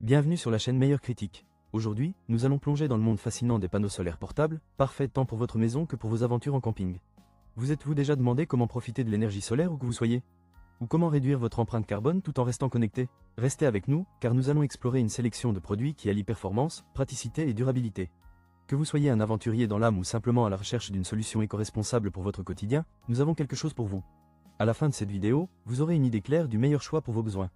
Bienvenue sur la chaîne Meilleur Critique. Aujourd'hui, nous allons plonger dans le monde fascinant des panneaux solaires portables, parfaits tant pour votre maison que pour vos aventures en camping. Vous êtes-vous déjà demandé comment profiter de l'énergie solaire où que vous soyez? Ou comment réduire votre empreinte carbone tout en restant connecté? Restez avec nous, car nous allons explorer une sélection de produits qui allient performance, praticité et durabilité. Que vous soyez un aventurier dans l'âme ou simplement à la recherche d'une solution éco-responsable pour votre quotidien, nous avons quelque chose pour vous. À la fin de cette vidéo, vous aurez une idée claire du meilleur choix pour vos besoins.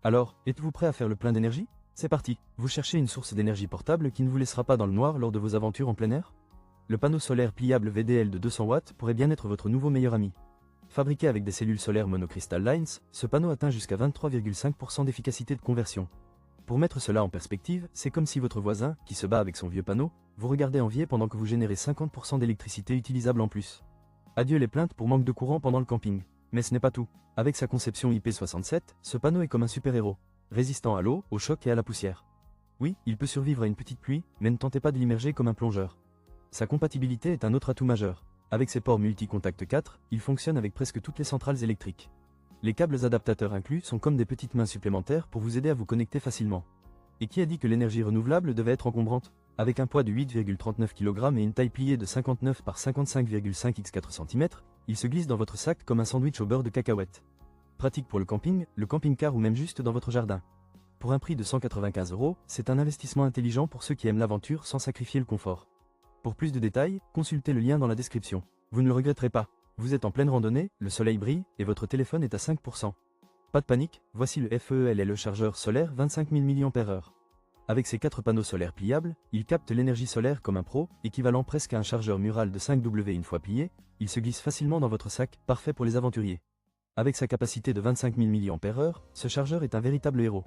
Alors, êtes-vous prêt à faire le plein d'énergie? C'est parti! Vous cherchez une source d'énergie portable qui ne vous laissera pas dans le noir lors de vos aventures en plein air? Le panneau solaire pliable VDL de 200 watts pourrait bien être votre nouveau meilleur ami. Fabriqué avec des cellules solaires monocrystal lines, ce panneau atteint jusqu'à 23,5% d'efficacité de conversion. Pour mettre cela en perspective, c'est comme si votre voisin, qui se bat avec son vieux panneau, vous regardait envier pendant que vous générez 50% d'électricité utilisable en plus. Adieu les plaintes pour manque de courant pendant le camping. Mais ce n'est pas tout. Avec sa conception IP67, ce panneau est comme un super-héros, résistant à l'eau, au choc et à la poussière. Oui, il peut survivre à une petite pluie, mais ne tentez pas de l'immerger comme un plongeur. Sa compatibilité est un autre atout majeur. Avec ses ports multi-contact 4, il fonctionne avec presque toutes les centrales électriques. Les câbles adaptateurs inclus sont comme des petites mains supplémentaires pour vous aider à vous connecter facilement. Et qui a dit que l'énergie renouvelable devait être encombrante? Avec un poids de 8,39 kg et une taille pliée de 59 par 55,5 x 4 cm, il se glisse dans votre sac comme un sandwich au beurre de cacahuète. Pratique pour le camping-car ou même juste dans votre jardin. Pour un prix de 195 €, c'est un investissement intelligent pour ceux qui aiment l'aventure sans sacrifier le confort. Pour plus de détails, consultez le lien dans la description. Vous ne le regretterez pas. Vous êtes en pleine randonnée, le soleil brille et votre téléphone est à 5%. Pas de panique, voici le FEELLE chargeur solaire 25 000 mAh. Avec ses 4 panneaux solaires pliables, il capte l'énergie solaire comme un pro, équivalent presque à un chargeur mural de 5W une fois plié. Il se glisse facilement dans votre sac, parfait pour les aventuriers. Avec sa capacité de 25 000 mAh, ce chargeur est un véritable héros.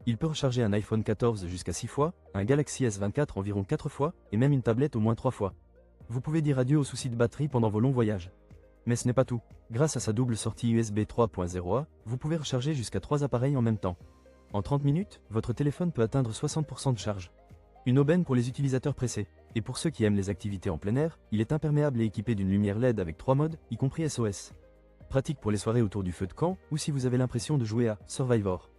Il peut recharger un iPhone 14 jusqu'à 6 fois, un Galaxy S24 environ 4 fois, et même une tablette au moins 3 fois. Vous pouvez dire adieu aux soucis de batterie pendant vos longs voyages. Mais ce n'est pas tout. Grâce à sa double sortie USB 3.0A, vous pouvez recharger jusqu'à 3 appareils en même temps. En 30 minutes, votre téléphone peut atteindre 60% de charge. Une aubaine pour les utilisateurs pressés. Et pour ceux qui aiment les activités en plein air, il est imperméable et équipé d'une lumière LED avec 3 modes, y compris SOS. Pratique pour les soirées autour du feu de camp, ou si vous avez l'impression de jouer à Survivor.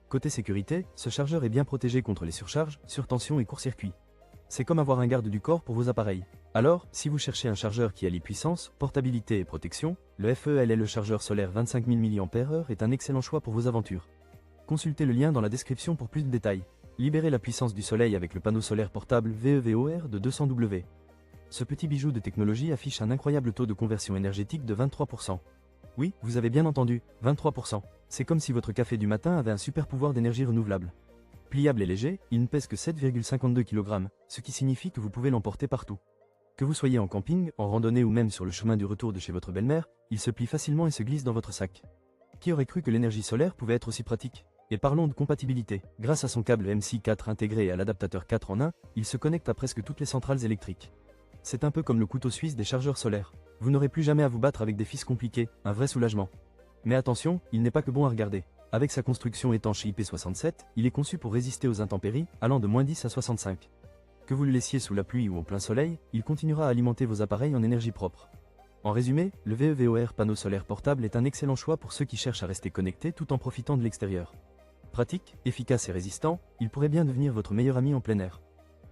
Côté sécurité, ce chargeur est bien protégé contre les surcharges, surtensions et court-circuit. C'est comme avoir un garde du corps pour vos appareils. Alors, si vous cherchez un chargeur qui allie puissance, portabilité et protection, le FEELLE chargeur solaire 25 000 mAh est un excellent choix pour vos aventures. Consultez le lien dans la description pour plus de détails. Libérez la puissance du soleil avec le panneau solaire portable VEVOR de 200W. Ce petit bijou de technologie affiche un incroyable taux de conversion énergétique de 23%. Oui, vous avez bien entendu, 23%. C'est comme si votre café du matin avait un super pouvoir d'énergie renouvelable. Pliable et léger, il ne pèse que 7,52 kg, ce qui signifie que vous pouvez l'emporter partout. Que vous soyez en camping, en randonnée ou même sur le chemin du retour de chez votre belle-mère, il se plie facilement et se glisse dans votre sac. Qui aurait cru que l'énergie solaire pouvait être aussi pratique? Et parlons de compatibilité. Grâce à son câble MC4 intégré et à l'adaptateur 4 en 1, il se connecte à presque toutes les centrales électriques. C'est un peu comme le couteau suisse des chargeurs solaires. Vous n'aurez plus jamais à vous battre avec des fils compliqués, un vrai soulagement. Mais attention, il n'est pas que bon à regarder. Avec sa construction étanche IP67, il est conçu pour résister aux intempéries, allant de -10 à 65. Que vous le laissiez sous la pluie ou au plein soleil, il continuera à alimenter vos appareils en énergie propre. En résumé, le VEVOR panneau solaire portable est un excellent choix pour ceux qui cherchent à rester connectés tout en profitant de l'extérieur. Pratique, efficace et résistant, il pourrait bien devenir votre meilleur ami en plein air.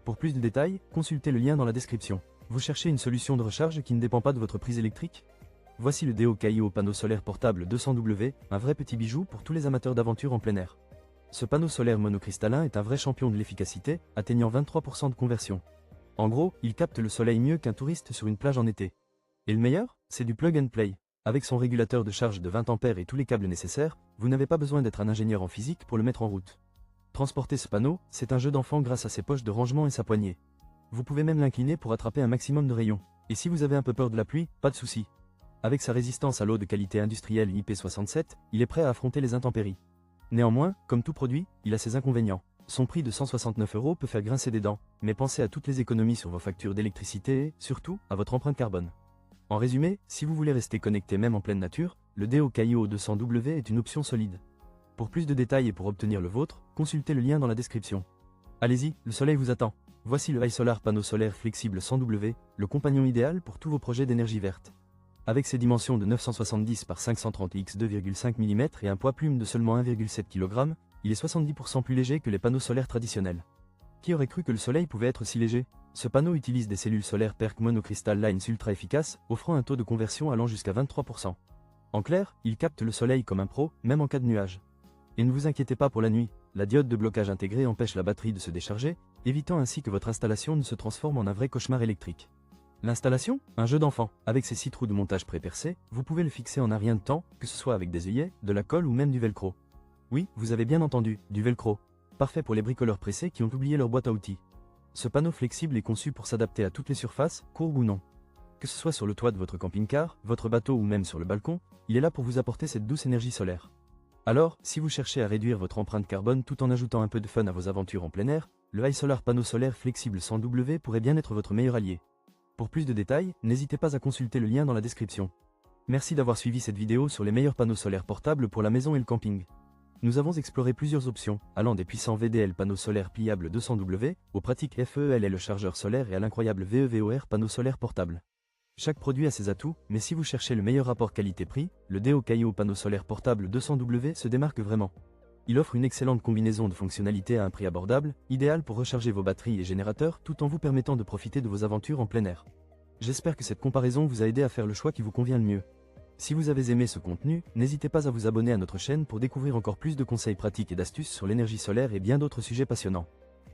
Pour plus de détails, consultez le lien dans la description. Vous cherchez une solution de recharge qui ne dépend pas de votre prise électrique? Voici le DeoKaio panneau solaire portable 200W, un vrai petit bijou pour tous les amateurs d'aventure en plein air. Ce panneau solaire monocristallin est un vrai champion de l'efficacité, atteignant 23% de conversion. En gros, il capte le soleil mieux qu'un touriste sur une plage en été. Et le meilleur, c'est du plug and play. Avec son régulateur de charge de 20 A et tous les câbles nécessaires, vous n'avez pas besoin d'être un ingénieur en physique pour le mettre en route. Transporter ce panneau, c'est un jeu d'enfant grâce à ses poches de rangement et sa poignée. Vous pouvez même l'incliner pour attraper un maximum de rayons. Et si vous avez un peu peur de la pluie, pas de souci. Avec sa résistance à l'eau de qualité industrielle IP67, il est prêt à affronter les intempéries. Néanmoins, comme tout produit, il a ses inconvénients. Son prix de 169 € peut faire grincer des dents, mais pensez à toutes les économies sur vos factures d'électricité et, surtout, à votre empreinte carbone. En résumé, si vous voulez rester connecté même en pleine nature, le DeoKaio 200W est une option solide. Pour plus de détails et pour obtenir le vôtre, consultez le lien dans la description. Allez-y, le soleil vous attend. Voici le iSolar panneau solaire flexible 100W, le compagnon idéal pour tous vos projets d'énergie verte. Avec ses dimensions de 970 par 530 x 2,5 mm et un poids plume de seulement 1,7 kg, il est 70% plus léger que les panneaux solaires traditionnels. Qui aurait cru que le soleil pouvait être si léger? Ce panneau utilise des cellules solaires PERC monocrystal lines ultra efficaces, offrant un taux de conversion allant jusqu'à 23%. En clair, il capte le soleil comme un pro, même en cas de nuage. Et ne vous inquiétez pas pour la nuit, la diode de blocage intégrée empêche la batterie de se décharger, évitant ainsi que votre installation ne se transforme en un vrai cauchemar électrique. L'installation? Un jeu d'enfant. Avec ses 6 trous de montage pré-percés, vous pouvez le fixer en un rien de temps, que ce soit avec des œillets, de la colle ou même du velcro. Oui, vous avez bien entendu, du velcro. Parfait pour les bricoleurs pressés qui ont oublié leur boîte à outils. Ce panneau flexible est conçu pour s'adapter à toutes les surfaces, courbes ou non. Que ce soit sur le toit de votre camping-car, votre bateau ou même sur le balcon, il est là pour vous apporter cette douce énergie solaire. Alors, si vous cherchez à réduire votre empreinte carbone tout en ajoutant un peu de fun à vos aventures en plein air, le iSolar panneau solaire flexible 100W pourrait bien être votre meilleur allié. Pour plus de détails, n'hésitez pas à consulter le lien dans la description. Merci d'avoir suivi cette vidéo sur les meilleurs panneaux solaires portables pour la maison et le camping. Nous avons exploré plusieurs options, allant des puissants VDL panneaux solaires pliables 200W, aux pratiques FEL et le chargeur solaire et à l'incroyable VEVOR panneaux solaires portables. Chaque produit a ses atouts, mais si vous cherchez le meilleur rapport qualité-prix, le DeoKaio panneau solaire portable 200W se démarque vraiment. Il offre une excellente combinaison de fonctionnalités à un prix abordable, idéal pour recharger vos batteries et générateurs tout en vous permettant de profiter de vos aventures en plein air. J'espère que cette comparaison vous a aidé à faire le choix qui vous convient le mieux. Si vous avez aimé ce contenu, n'hésitez pas à vous abonner à notre chaîne pour découvrir encore plus de conseils pratiques et d'astuces sur l'énergie solaire et bien d'autres sujets passionnants.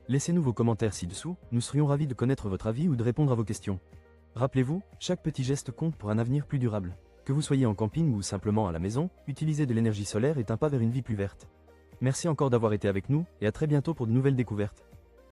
Laissez-nous vos commentaires ci-dessous, nous serions ravis de connaître votre avis ou de répondre à vos questions. Rappelez-vous, chaque petit geste compte pour un avenir plus durable. Que vous soyez en camping ou simplement à la maison, utiliser de l'énergie solaire est un pas vers une vie plus verte. Merci encore d'avoir été avec nous, et à très bientôt pour de nouvelles découvertes.